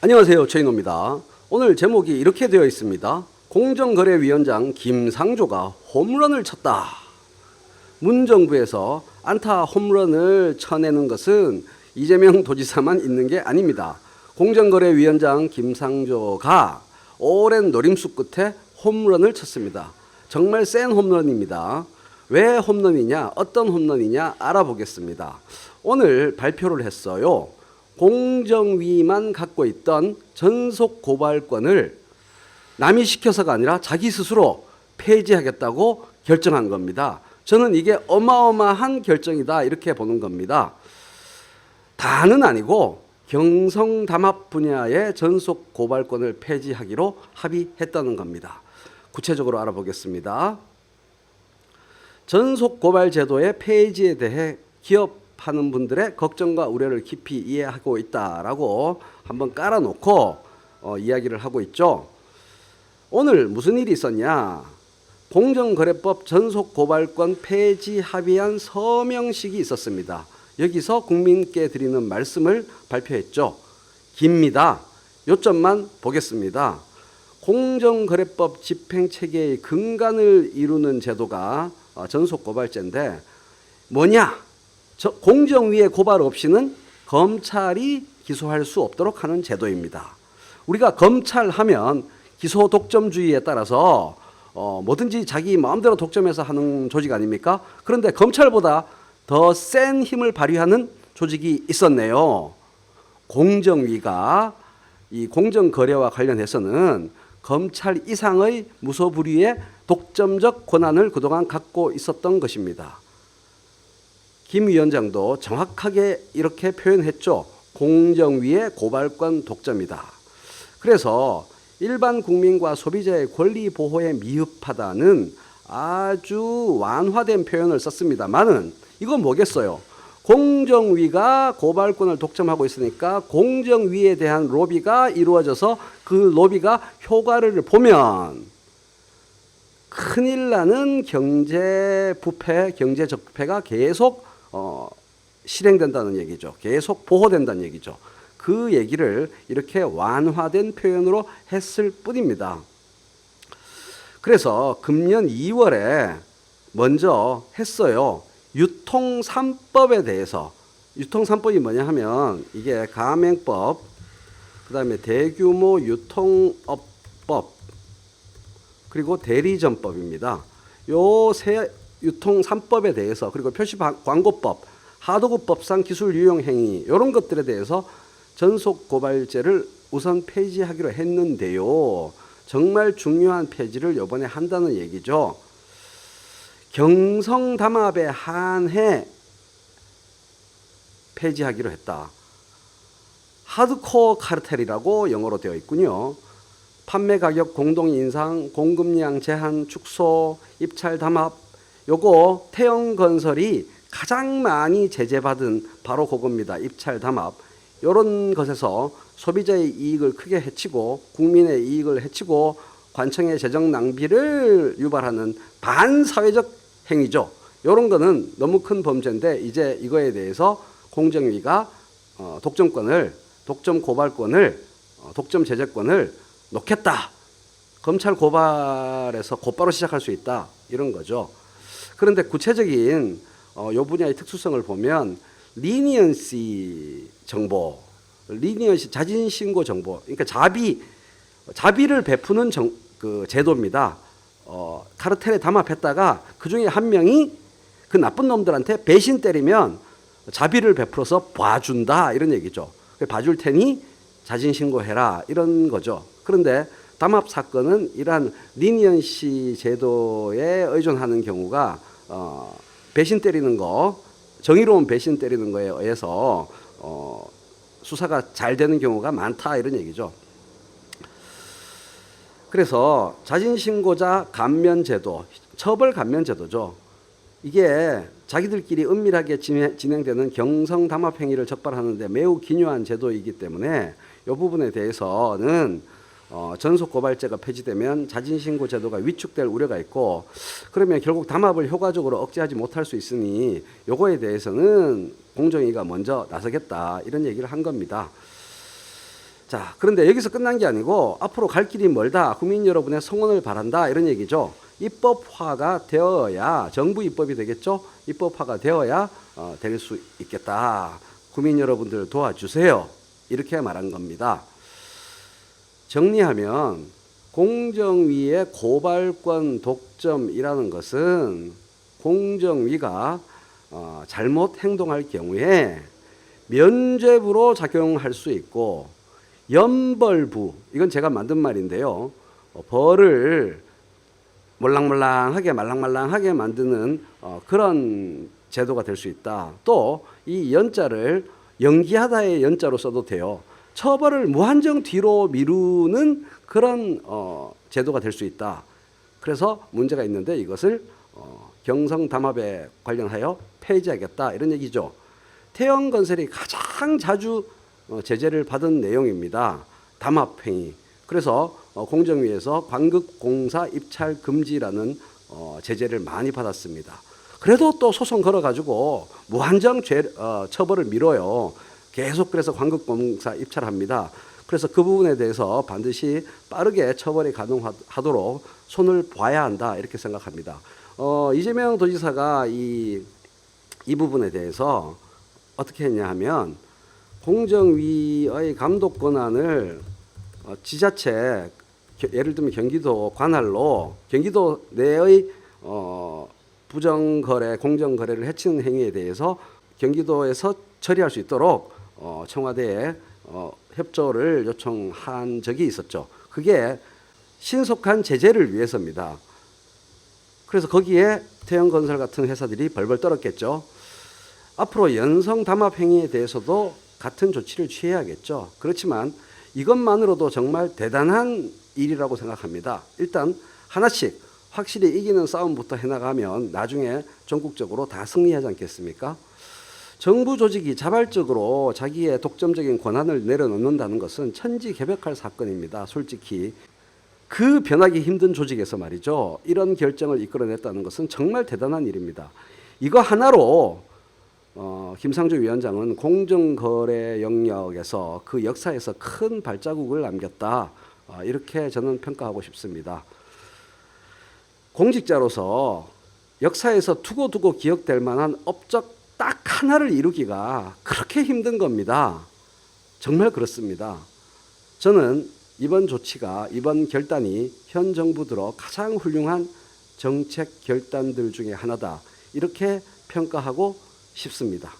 안녕하세요, 최인호입니다. 오늘 제목이 이렇게 되어 있습니다. 공정거래위원장 김상조가 홈런을 쳤다. 문정부에서 안타 홈런을 쳐내는 것은 이재명 도지사만 있는 게 아닙니다. 공정거래위원장 김상조가 오랜 노림수 끝에 홈런을 쳤습니다. 정말 센 홈런입니다. 왜 홈런이냐, 어떤 홈런이냐 알아보겠습니다. 오늘 발표를 했어요. 공정위만 갖고 있던 전속 고발권을 남이 시켜서가 아니라 자기 스스로 폐지하겠다고 결정한 겁니다. 저는 이게 어마어마한 결정이다 이렇게 보는 겁니다. 다는 아니고 경성담합 분야의 전속 고발권을 폐지하기로 합의했다는 겁니다. 구체적으로 알아보겠습니다. 전속 고발 제도의 폐지에 대해 기업하는 분들의 걱정과 우려를 깊이 이해하고 있다라고 한번 깔아놓고 이야기를 하고 있죠. 오늘 무슨 일이 있었냐? 공정거래법 전속고발권 폐지 합의안 서명식이 있었습니다. 여기서 국민께 드리는 말씀을 발표했죠. 깁니다. 요점만 보겠습니다. 공정거래법 집행체계의 근간을 이루는 제도가 전속고발제인데 뭐냐? 공정위의 고발 없이는 검찰이 기소할 수 없도록 하는 제도입니다. 우리가 검찰하면 기소 독점주의에 따라서 뭐든지 자기 마음대로 독점해서 하는 조직 아닙니까? 그런데 검찰보다 더 센 힘을 발휘하는 조직이 있었네요. 공정위가 이 공정거래와 관련해서는 검찰 이상의 무소불위의 독점적 권한을 그동안 갖고 있었던 것입니다. 김 위원장도 정확하게 이렇게 표현했죠. 공정위의 고발권 독점이다. 그래서 일반 국민과 소비자의 권리 보호에 미흡하다는 아주 완화된 표현을 썼습니다만은 이건 뭐겠어요? 공정위가 고발권을 독점하고 있으니까 공정위에 대한 로비가 이루어져서 그 로비가 효과를 보면 큰일 나는 경제 부패, 경제 적폐가 계속 실행된다는 얘기죠. 계속 보호된다는 얘기죠. 그 얘기를 이렇게 완화된 표현으로 했을 뿐입니다. 그래서 금년 2월에 먼저 했어요. 유통 3법에 대해서. 유통 3법이 뭐냐 하면 이게 가맹법, 그다음에 대규모 유통업법, 그리고 대리점법입니다. 요 세 유통 3법에 대해서, 그리고 표시광고법, 하도급법상 기술 유용 행위 이런 것들에 대해서 전속 고발제를 우선 폐지하기로 했는데요. 정말 중요한 폐지를 이번에 한다는 얘기죠. 경성담합에 한해 폐지하기로 했다. 하드코어 카르텔이라고 영어로 되어 있군요. 판매 가격 공동 인상, 공급량 제한 축소, 입찰 담합, 요거 태영건설이 가장 많이 제재받은 바로 그겁니다. 입찰 담합. 이런 것에서 소비자의 이익을 크게 해치고 국민의 이익을 해치고 관청의 재정 낭비를 유발하는 반사회적 행위죠. 이런 거는 너무 큰 범죄인데 이제 이거에 대해서 공정위가 독점 고발권을, 독점 제재권을 놓겠다. 검찰 고발에서 곧바로 시작할 수 있다. 이런 거죠. 그런데 구체적인 이 분야의 특수성을 보면 리니언시 정보, 리니언시 자진신고 정보, 그러니까 자비를 베푸는 그 제도입니다. 카르텔에 담합했다가 그 중에 한 명이 그 나쁜 놈들한테 배신 때리면 자비를 베풀어서 봐준다 이런 얘기죠. 봐줄 테니 자진신고해라 이런 거죠. 그런데 담합 사건은 이러한 리니언시 제도에 의존하는 경우가 배신 때리는 거, 정의로운 배신 때리는 거에 의해서 수사가 잘 되는 경우가 많다 이런 얘기죠. 그래서 자진신고자 감면제도, 처벌 감면제도죠. 이게 자기들끼리 은밀하게 진행되는 경성담합 행위를 적발하는 데 매우 기묘한 제도이기 때문에 이 부분에 대해서는 전속고발제가 폐지되면 자진신고 제도가 위축될 우려가 있고, 그러면 결국 담합을 효과적으로 억제하지 못할 수 있으니 요거에 대해서는 공정위가 먼저 나서겠다 이런 얘기를 한 겁니다. 자, 그런데 여기서 끝난 게 아니고 앞으로 갈 길이 멀다. 국민 여러분의 성원을 바란다. 이런 얘기죠. 입법화가 되어야 정부 입법이 되겠죠. 입법화가 되어야 될 수 있겠다. 국민 여러분들 도와주세요. 이렇게 말한 겁니다. 정리하면 공정위의 고발권 독점이라는 것은 공정위가 잘못 행동할 경우에 면죄부로 작용할 수 있고 연벌부, 이건 제가 만든 말인데요. 벌을 말랑말랑하게 만드는 그런 제도가 될 수 있다. 또 이 연자를 연기하다의 연자로 써도 돼요. 처벌을 무한정 뒤로 미루는 그런 제도가 될 수 있다. 그래서 문제가 있는데 이것을 경성담합에 관련하여 폐지하겠다. 이런 얘기죠. 태영건설이 가장 자주 제재를 받은 내용입니다. 담합행위. 그래서 공정위에서 관급공사 입찰 금지라는 제재를 많이 받았습니다. 그래도 또 소송 걸어가지고 무한정 처벌을 미뤄요. 계속 그래서 관급공사 입찰합니다. 그래서 그 부분에 대해서 반드시 빠르게 처벌이 가능하도록 손을 봐야 한다. 이렇게 생각합니다. 이재명 도지사가 이 부분에 대해서 어떻게 했냐 하면 공정위의 감독 권한을 지자체, 예를 들면 경기도 관할로 경기도 내의 부정거래, 공정거래를 해치는 행위에 대해서 경기도에서 처리할 수 있도록 청와대에 협조를 요청한 적이 있었죠. 그게 신속한 제재를 위해서입니다. 그래서 거기에 태영건설 같은 회사들이 벌벌 떨었겠죠. 앞으로 연성 담합 행위에 대해서도 같은 조치를 취해야겠죠. 그렇지만 이것만으로도 정말 대단한 일이라고 생각합니다. 일단 하나씩 확실히 이기는 싸움부터 해나가면 나중에 전국적으로 다 승리하지 않겠습니까? 정부 조직이 자발적으로 자기의 독점적인 권한을 내려놓는다는 것은 천지개벽할 사건입니다. 솔직히 그 변하기 힘든 조직에서 말이죠. 이런 결정을 이끌어냈다는 것은 정말 대단한 일입니다. 이거 하나로 김상조 위원장은 공정거래 영역에서 그 역사에서 큰 발자국을 남겼다. 이렇게 저는 평가하고 싶습니다. 공직자로서 역사에서 두고두고 기억될 만한 업적 딱 하나를 이루기가 그렇게 힘든 겁니다. 정말 그렇습니다. 저는 이번 조치가, 이번 결단이 현 정부 들어 가장 훌륭한 정책 결단들 중에 하나다. 이렇게 평가하고 싶습니다.